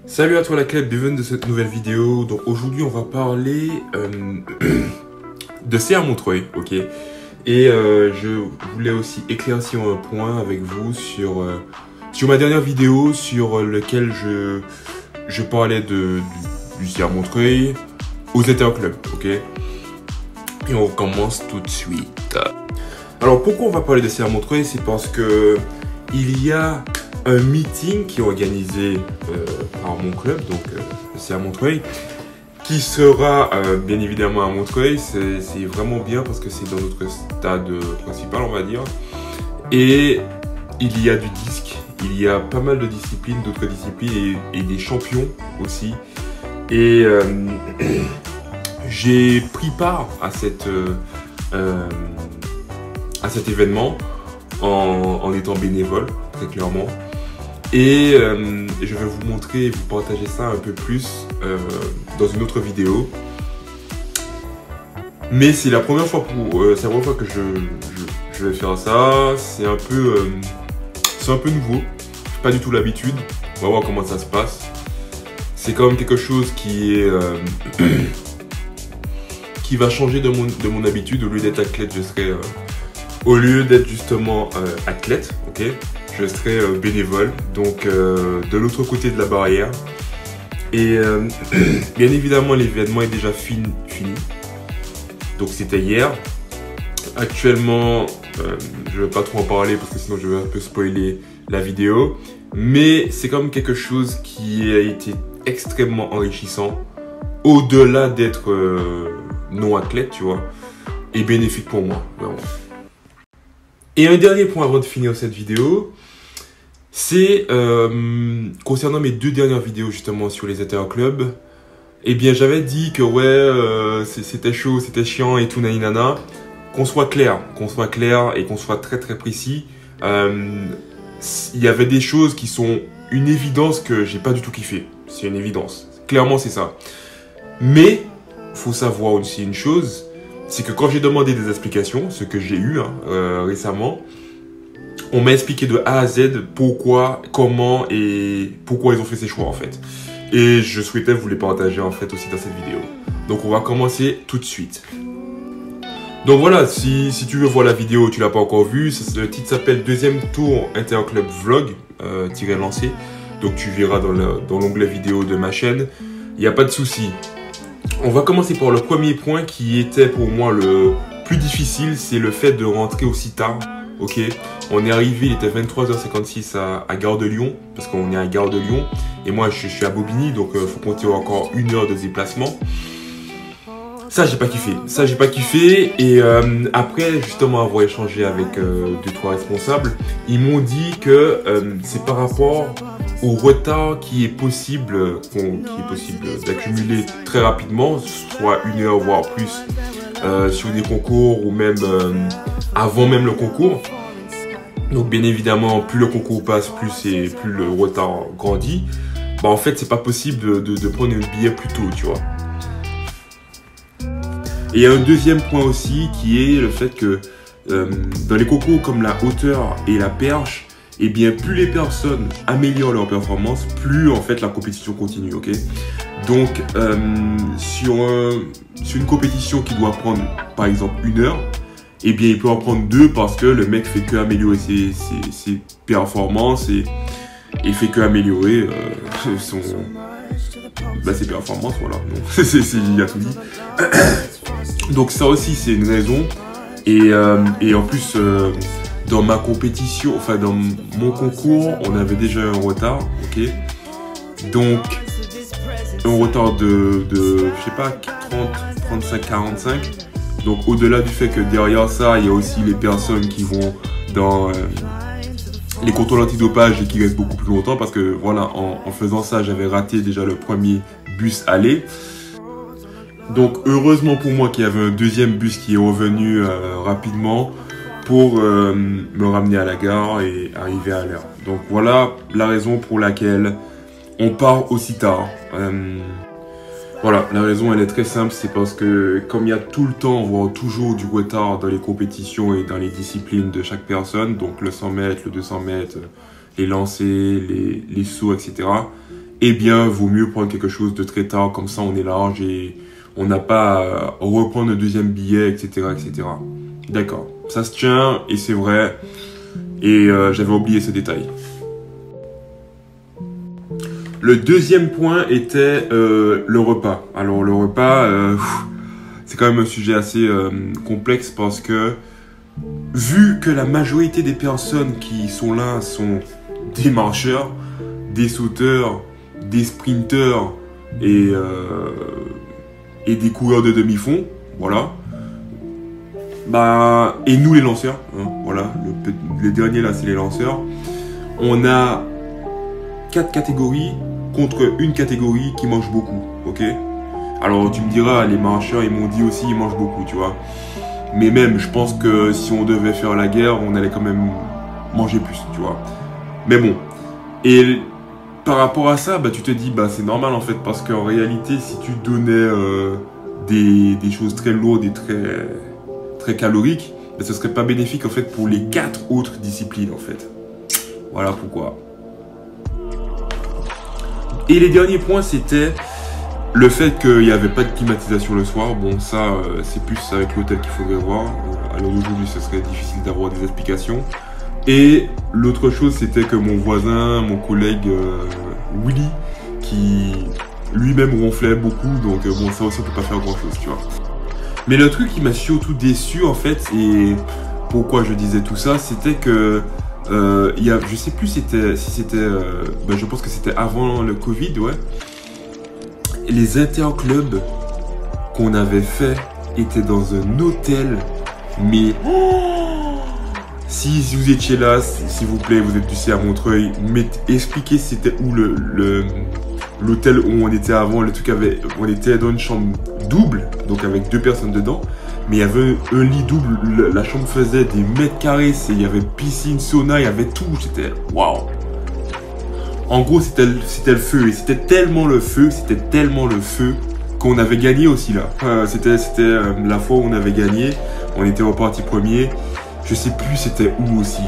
Salut à toi la club, bienvenue de cette nouvelle vidéo. Donc aujourd'hui on va parler de CA Montreuil, ok. Et je voulais aussi éclaircir un point avec vous sur ma dernière vidéo sur lequel je parlais du CA Montreuil aux Interclubs, ok. Et on commence tout de suite. Alors pourquoi on va parler de CA Montreuil? C'est parce que il y a un meeting qui est organisé par mon club, donc c'est à Montreuil, qui sera bien évidemment à Montreuil. C'est vraiment bien parce que c'est dans notre stade principal, on va dire. Et il y a du disque, il y a pas mal de disciplines, d'autres disciplines et des champions aussi. Et j'ai pris part à cet événement en étant bénévole, très clairement. Et je vais vous montrer et vous partager ça un peu plus dans une autre vidéo. Mais c'est la première fois que je vais faire ça. C'est un peu nouveau. J'ai pas du tout l'habitude. On va voir comment ça se passe. C'est quand même quelque chose qui va changer de mon habitude. Au lieu d'être athlète, au lieu d'être justement athlète, ok. Je serai bénévole, donc de l'autre côté de la barrière. Et bien évidemment, l'événement est déjà fini. Donc c'était hier. Actuellement, je ne vais pas trop en parler parce que sinon je vais un peu spoiler la vidéo. Mais c'est quand même quelque chose qui a été extrêmement enrichissant. Au-delà d'être non athlète, tu vois. Et bénéfique pour moi, vraiment. Et un dernier point avant de finir cette vidéo. C'est concernant mes deux dernières vidéos justement sur les Interclubs. Eh bien j'avais dit que ouais c'était chaud, c'était chiant et tout naninana. Qu'on soit clair et qu'on soit très très précis. Il y avait des choses qui sont une évidence que j'ai pas du tout kiffé. C'est une évidence. Clairement c'est ça. Mais faut savoir aussi une chose, c'est que quand j'ai demandé des explications, ce que j'ai eu récemment, on m'a expliqué de A à Z pourquoi, comment et pourquoi ils ont fait ces choix en fait. Et je souhaitais vous les partager en fait aussi dans cette vidéo. Donc on va commencer tout de suite. Donc voilà, si tu veux voir la vidéo, tu l'as pas encore vue, le titre s'appelle Deuxième tour Interclub Vlog lancé. Donc tu verras dans l'onglet vidéo de ma chaîne. Il n'y a pas de souci. On va commencer par le premier point qui était pour moi le plus difficile, c'est le fait de rentrer aussi tard. Ok, on est arrivé, il était 23h56 à Gare de Lyon, parce qu'on est à Gare de Lyon, et moi je suis à Bobigny, donc il faut compter encore 1 heure de déplacement. Ça j'ai pas kiffé, et après justement avoir échangé avec 2-3 responsables, ils m'ont dit que c'est par rapport au retard qui est possible d'accumuler très rapidement, soit 1 heure voire plus. Sur des concours ou même avant même le concours. Donc bien évidemment, plus le concours passe, plus le retard grandit. Bah en fait, c'est pas possible de prendre un billet plus tôt, tu vois. Et un deuxième point aussi qui est le fait que dans les concours comme la hauteur et la perche, et bien plus les personnes améliorent leur performance, plus en fait la compétition continue, ok. Donc sur une compétition qui doit prendre par exemple 1 heure, et bien il peut en prendre 2 parce que le mec fait que améliorer ses performances et fait que améliorer ses performances, voilà. Donc il y a tout dit. Donc ça aussi c'est une raison, et en plus dans ma compétition, enfin dans mon concours, on avait déjà un retard, ok. Donc un retard de je sais pas 30, 35, 45. Donc au-delà du fait que derrière ça, il y a aussi les personnes qui vont dans les contrôles antidopage et qui restent beaucoup plus longtemps parce que voilà, en faisant ça, j'avais raté déjà le premier bus aller. Donc heureusement pour moi qu'il y avait un deuxième bus qui est revenu rapidement pour me ramener à la gare et arriver à l'heure. Donc voilà la raison pour laquelle on part aussi tard. Voilà, la raison elle est très simple, c'est parce que comme il y a tout le temps, voire toujours du retard dans les compétitions et dans les disciplines de chaque personne, donc le 100 mètres, le 200 mètres, les lancers, les sauts, etc. eh bien, vaut mieux prendre quelque chose de très tard, comme ça on est large et on n'a pas à reprendre un deuxième billet, etc., etc. D'accord, ça se tient et c'est vrai, et j'avais oublié ce détail. Le deuxième point était le repas. Alors le repas, c'est quand même un sujet assez complexe parce que vu que la majorité des personnes qui sont là sont des marcheurs, des sauteurs, des sprinteurs et des coureurs de demi-fond, voilà. Bah, et nous les lanceurs, hein, voilà, les derniers là c'est les lanceurs. On a 4 catégories contre une catégorie qui mange beaucoup, ok? Alors tu me diras, les marcheurs ils m'ont dit aussi ils mangent beaucoup, tu vois. Mais même, je pense que si on devait faire la guerre, on allait quand même manger plus, tu vois. Mais bon, et par rapport à ça, bah, tu te dis, bah, c'est normal en fait, parce qu'en réalité, si tu donnais des choses très lourdes et très caloriques, bah, ce serait pas bénéfique en fait pour les 4 autres disciplines en fait. Voilà pourquoi. Et les derniers points, c'était le fait qu'il n'y avait pas de climatisation le soir. Bon, ça, c'est plus avec l'hôtel qu'il faudrait voir. À l'heure d'aujourd'hui, ce serait difficile d'avoir des explications. Et l'autre chose, c'était que mon voisin, mon collègue Willy, qui lui-même ronflait beaucoup. Donc, bon, ça aussi, on peut pas faire grand-chose, tu vois. Mais le truc qui m'a surtout déçu, en fait, et pourquoi je disais tout ça, c'était que je sais plus si c'était, je pense que c'était avant le Covid, ouais. Les interclubs qu'on avait fait étaient dans un hôtel, mais si vous étiez là, s'il vous plaît, vous êtes d'ici à Montreuil, expliquez c'était où l'hôtel où on était avant. Le truc on était dans une chambre double, donc avec 2 personnes dedans. Mais il y avait un lit double, la chambre faisait des mètres carrés, il y avait piscine, sauna, il y avait tout, c'était waouh. En gros, c'était le feu, et c'était tellement le feu qu'on avait gagné aussi là. C'était la fois où on avait gagné, on était reparti premier. Je sais plus c'était où aussi,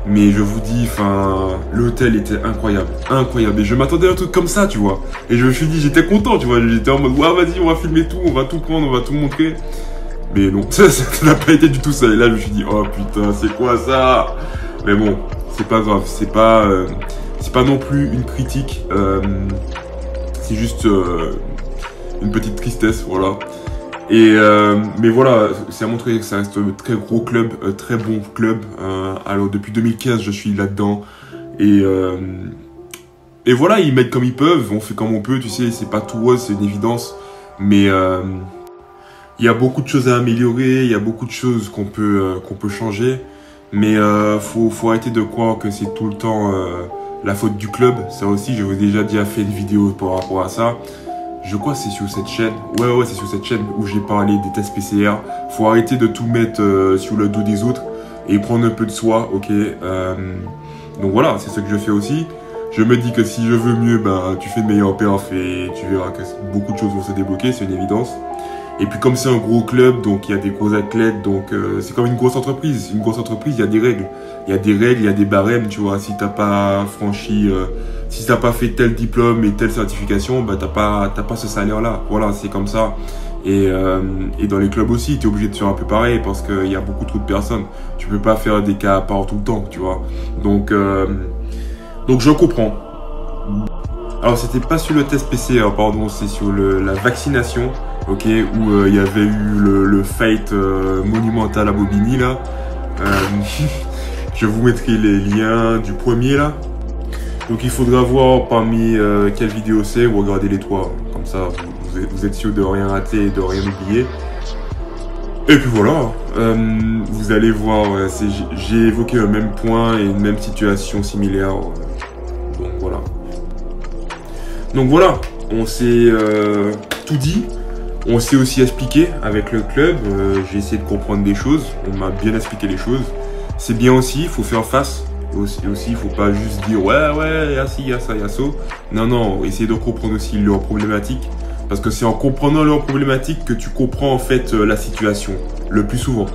mais je vous dis, l'hôtel était incroyable, et je m'attendais à un truc comme ça, tu vois. Et je me suis dit, j'étais content, tu vois, j'étais en mode, ouais, vas-y, on va filmer tout, on va tout prendre, on va tout montrer. Mais non, ça n'a pas été du tout ça. Et là, je me suis dit, oh putain, c'est quoi ça? Mais bon, c'est pas grave, c'est pas non plus une critique, c'est juste une petite tristesse, voilà. Et mais voilà, c'est à montrer que ça reste un très gros club, un très bon club. Alors depuis 2015, je suis là-dedans. Et voilà, ils mettent comme ils peuvent, on fait comme on peut, tu sais, c'est pas tout rose, c'est une évidence. Mais il y a beaucoup de choses à améliorer, il y a beaucoup de choses qu'on peut changer. Mais faut arrêter de croire que c'est tout le temps la faute du club. Ça aussi, je vous ai déjà fait une vidéo par rapport à ça. Je crois que c'est sur cette chaîne. Ouais, c'est sur cette chaîne où j'ai parlé des tests PCR. Faut arrêter de tout mettre sur le dos des autres et prendre un peu de soi, ok. Donc voilà, c'est ce que je fais aussi. Je me dis que si je veux mieux, tu fais de meilleurs perfs et tu verras que beaucoup de choses vont se débloquer, c'est une évidence. Et puis comme c'est un gros club, donc il y a des gros athlètes, donc c'est comme une grosse entreprise. Une grosse entreprise, il y a des règles. Il y a des règles, il y a des barèmes, tu vois. Si t'as pas franchi, si t'as pas fait tel diplôme et telle certification, t'as pas ce salaire-là. Voilà, c'est comme ça. Et dans les clubs aussi, tu es obligé de faire un peu pareil parce qu'il y a beaucoup trop de personnes. Tu peux pas faire des cas à part tout le temps, tu vois. Donc je comprends. Alors c'était pas sur le test PCR, pardon, c'est sur la vaccination. Ok, où il y avait eu le fight monumental à Bobigny là. Je vous mettrai les liens du premier là. Donc il faudra voir parmi quelle vidéo c'est ou regarder les 3. Comme ça vous êtes sûr de rien rater et de rien oublier. Et puis voilà, vous allez voir, j'ai évoqué le même point et une même situation similaire. Donc voilà, on s'est tout dit. On s'est aussi expliqué avec le club, j'ai essayé de comprendre des choses, on m'a bien expliqué les choses. C'est bien aussi, il faut faire face. Aussi, il faut pas juste dire ouais, il y a ci, il y a ça, il y a ça. Non, essayez de comprendre aussi leurs problématiques. Parce que c'est en comprenant leurs problématiques que tu comprends en fait la situation, le plus souvent.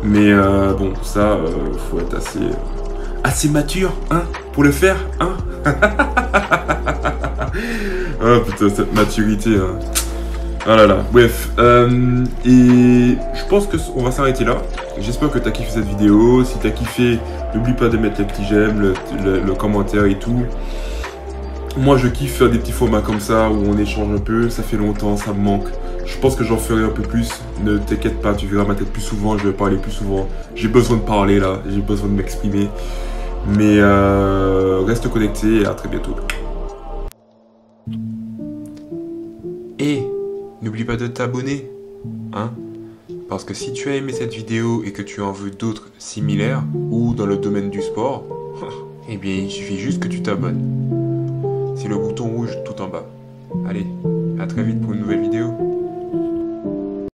Mais bon, ça, faut être assez mature, hein, pour le faire, hein. Ah putain, cette maturité. Hein. Ah là là, bref. Et je pense qu'on va s'arrêter là. J'espère que tu as kiffé cette vidéo. Si tu as kiffé, n'oublie pas de mettre les petits j'aime, le commentaire et tout. Moi, je kiffe faire des petits formats comme ça où on échange un peu. Ça fait longtemps, ça me manque. Je pense que j'en ferai un peu plus. Ne t'inquiète pas, tu verras ma tête plus souvent. Je vais parler plus souvent. J'ai besoin de parler là. J'ai besoin de m'exprimer. Mais reste connecté et à très bientôt. Et n'oublie pas de t'abonner, hein, parce que si tu as aimé cette vidéo et que tu en veux d'autres similaires ou dans le domaine du sport, eh bien il suffit juste que tu t'abonnes. C'est le bouton rouge tout en bas. Allez, à très vite pour une nouvelle vidéo.